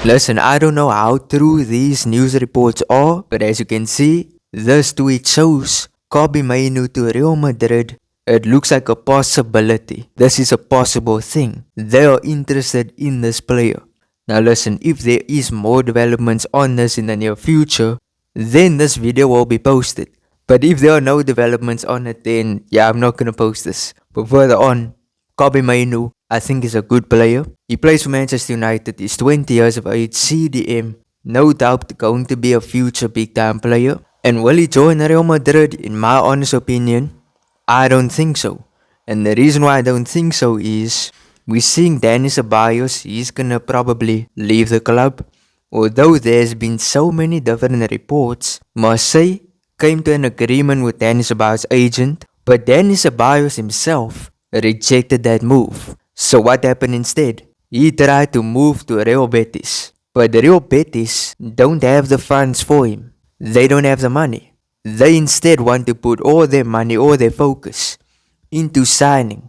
Listen, I don't know how true these news reports are, but as you can see, this tweet shows Kobbie Mainoo to Real Madrid. It looks like a possibility. This is a possible thing. They are interested in this player. Now listen, if there is more developments on this in the near future, then this video will be posted. But if there are no developments on it, then yeah, I'm not gonna post this. But further on, Kobbie Mainoo, I think is a good player. He plays for Manchester United, he's 20 years of age, CDM. No doubt going to be a future big time player. And will he join Real Madrid? In my honest opinion, I don't think so. And the reason why I don't think so is we're seeing Ceballos, he's gonna probably leave the club. Although there's been so many different reports, Marseille came to an agreement with Ceballos' agent, but Ceballos himself rejected that move. So what happened instead? He tried to move to Real Betis, but the Real Betis don't have the funds for him. They don't have the money. They instead want to put all their money, all their focus into signing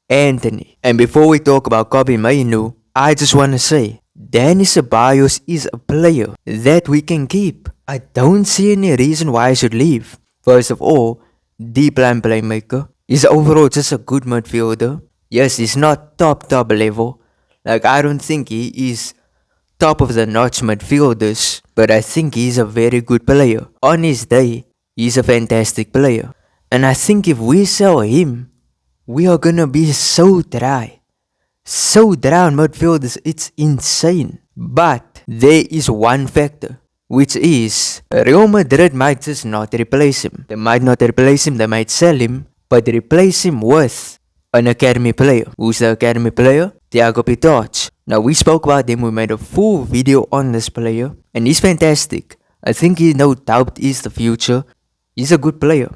Anthony. And before we talk about Kobbie Mainoo, I just want to say, Ceballos is a player that we can keep. I don't see any reason why I should leave. First of all, deep line playmaker. He's overall just a good midfielder. Yes, he's not top level. Like, I don't think he is top of the notch midfielders, but I think he's a very good player. On his day, he's a fantastic player. And I think if we sell him, we are gonna be so dry. So dry on midfielders, it's insane. But there is one factor, which is Real Madrid might just not replace him. They might not replace him, they might sell him, but replace him with an academy player. Who's the academy player? Thiago Pitarch. Now, we spoke about him, we made a full video on this player, and he's fantastic. I think he no doubt is the future. He's a good player,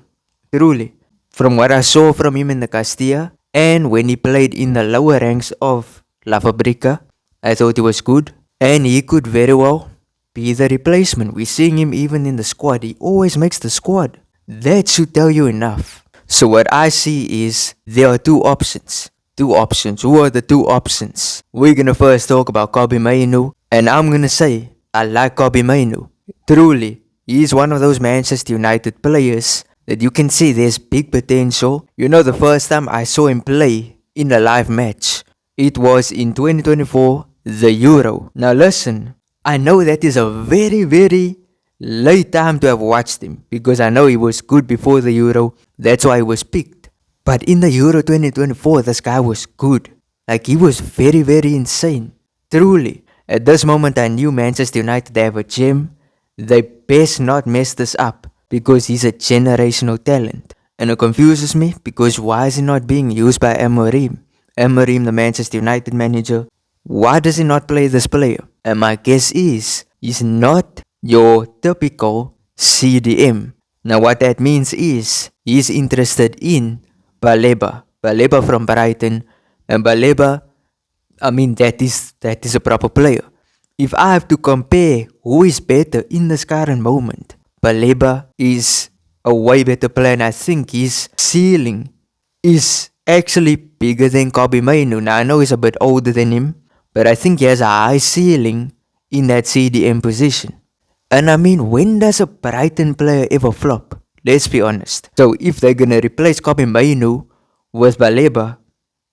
truly. From what I saw from him in the Castilla, and when he played in the lower ranks of La Fabrica, I thought he was good, and he could very well be the replacement. We're seeing him even in the squad. He always makes the squad. That should tell you enough. So what I see is there are two options. Two options. Who are the two options? We're gonna first talk about Kobbie Mainoo, and I'm gonna say I like Kobbie Mainoo. Truly, he's one of those Manchester United players that you can see there's big potential. You know, the first time I saw him play in a live match, it was in 2024, the Euro. Now listen, I know that is a very late time to have watched him, because I know he was good before the Euro. That's why he was picked. But in the Euro 2024, this guy was good. Like, he was very insane. Truly. At this moment, I knew Manchester United, they have a gem. They best not mess this up, because he's a generational talent. And it confuses me, because why is he not being used by Amorim? Amorim, the Manchester United manager. Why does he not play this player? And my guess is, he's not your typical CDM. Now what that means is, he's interested in Baleba from Brighton. And Baleba, I mean, that is a proper player. If I have to compare who is better in this current moment, Baleba is a way better player, and I think his ceiling is actually bigger than Kobbie Mainoo. Now I know he's a bit older than him, but I think he has a high ceiling in that CDM position. And I mean, when does a Brighton player ever flop? Let's be honest. So if they're gonna replace Kobbie Mainoo with Baleba,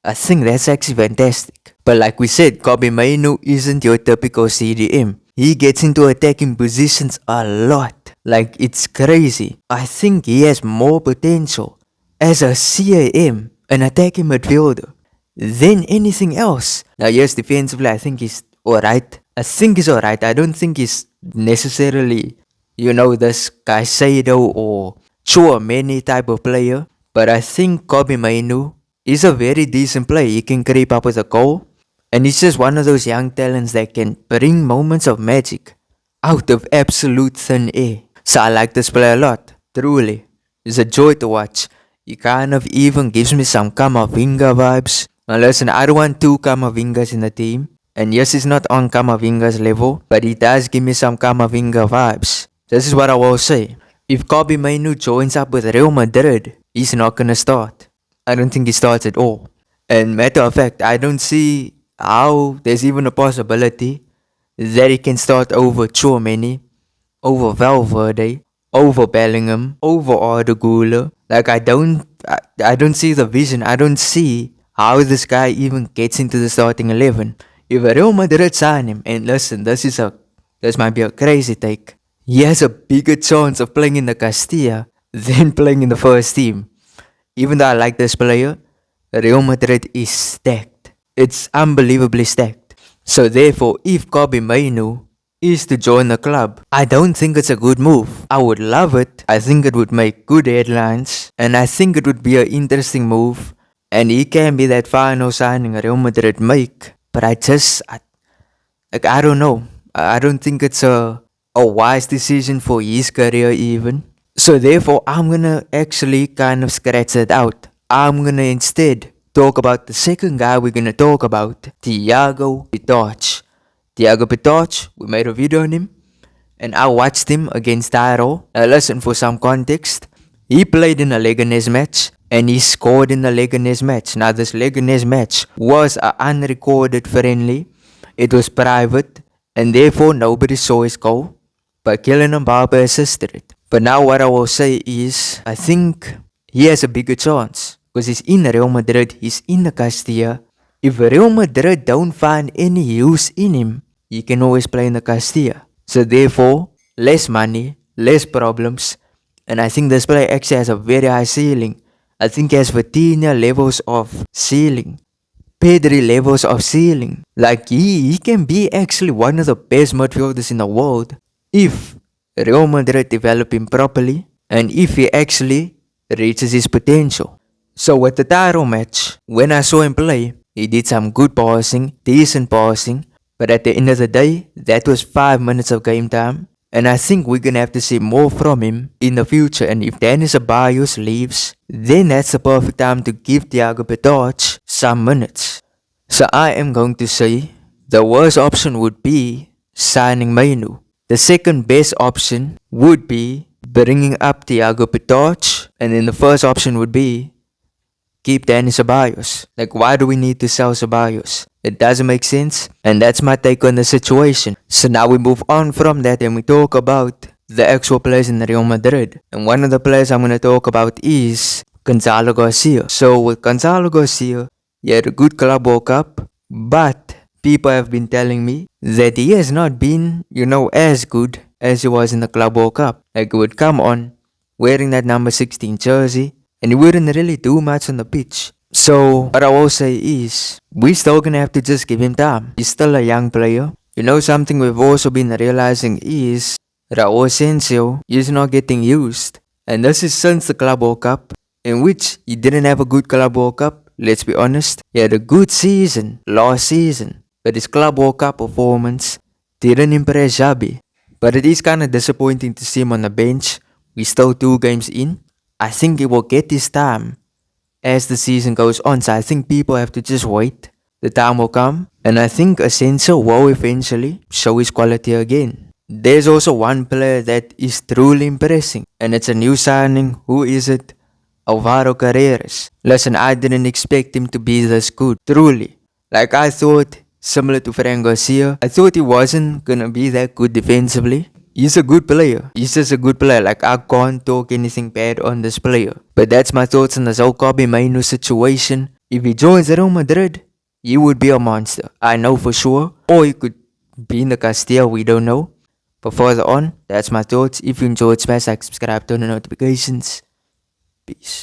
I think that's actually fantastic. But like we said, Kobbie Mainoo isn't your typical CDM. He gets into attacking positions a lot. Like, it's crazy. I think he has more potential as a CAM, an attacking midfielder, than anything else. Now yes, defensively I think he's alright. I don't think he's necessarily, this Caicedo or Chouameni type of player. But I think Kobbie Mainoo is a very decent player. He can creep up with a goal. And he's just one of those young talents that can bring moments of magic out of absolute thin air. So I like this player a lot. Truly. It's a joy to watch. He kind of even gives me some Camavinga vibes. Now listen, I don't want two Camavingas in the team. And yes, he's not on Camavinga's level, but he does give me some Camavinga vibes. This is what I will say. If Kobbie Mainoo joins up with Real Madrid, he's not gonna start. I don't think he starts at all. And matter of fact, I don't see how there's even a possibility that he can start over Tchouameni, over Valverde, over Bellingham, over Arda. Like I don't see the vision. I don't see how this guy even gets into the starting 11. If Real Madrid sign him, and listen, this might be a crazy take. He has a bigger chance of playing in the Castilla than playing in the first team. Even though I like this player, Real Madrid is stacked. It's unbelievably stacked. So therefore, if Kobbie Mainoo is to join the club, I don't think it's a good move. I would love it. I think it would make good headlines. And I think it would be an interesting move. And he can be that final signing Real Madrid make. But I don't know. I don't think it's a wise decision for his career even. So therefore, I'm gonna actually kind of scratch it out. I'm gonna instead talk about the second guy we're gonna talk about, Thiago Pitarch. Thiago Pitarch, we made a video on him, and I watched him against Tyrol. Now listen, for some context, he played in a Leganes match, and he scored in the Leganes match. Now this Leganes match was an unrecorded friendly. It was private, and therefore nobody saw his goal, but Kylian Mbappe assisted it. But now what I will say is, I think he has a bigger chance, because he's in Real Madrid, he's in the Castilla. If Real Madrid don't find any use in him, he can always play in the Castilla. So therefore, less money, less problems, and I think this player actually has a very high ceiling. I think he has Vitinha levels of ceiling, Pedri levels of ceiling. Like he can be actually one of the best midfielders in the world if Real Madrid develop him properly and if he actually reaches his potential. So with the Tyrol match, when I saw him play, he did some good passing, decent passing, but at the end of the day, that was 5 minutes of game time, and I think we're gonna have to see more from him in the future. And if Dani Ceballos leaves, then that's the perfect time to give Thiago Pitarch some minutes. So I am going to say the worst option would be signing Mainoo. The second best option would be bringing up Thiago Pitarch, and then the first option would be keep Dani Ceballos. Like, why do we need to sell Ceballos? It doesn't make sense, and that's my take on the situation. So now we move on from that and we talk about the actual players in Real Madrid. And one of the players I'm going to talk about is Gonzalo Garcia. So with Gonzalo Garcia, he had a good Club World Cup, but people have been telling me that he has not been, as good as he was in the Club World Cup. Like, he would come on wearing that number 16 jersey, and he wouldn't really do much on the pitch. So what I will say is, we're still gonna have to just give him time. He's still a young player. Something we've also been realizing is Asencio is not getting used. And this is since the Club World Cup, in which he didn't have a good Club World Cup, let's be honest. He had a good season last season, but his Club World Cup performance didn't impress Xabi. But it is kind of disappointing to see him on the bench. We're still 2 games in. I think he will get his time as the season goes on, so I think people have to just wait. The time will come, and I think Asencio will eventually show his quality again. There's also one player that is truly impressing, and it's a new signing. Who is it? Alvaro Carreras. Listen, I didn't expect him to be this good, truly. Like, I thought, similar to Fran Garcia, I thought he wasn't gonna be that good defensively. He's a good player. He's just a good player. Like, I can't talk anything bad on this player. But that's my thoughts on this whole Kobbie Mainoo situation. If he joins Real Madrid, he would be a monster. I know for sure. Or he could be in the Castilla, we don't know. But further on, that's my thoughts. If you enjoyed, smash like, subscribe, turn on notifications. Peace.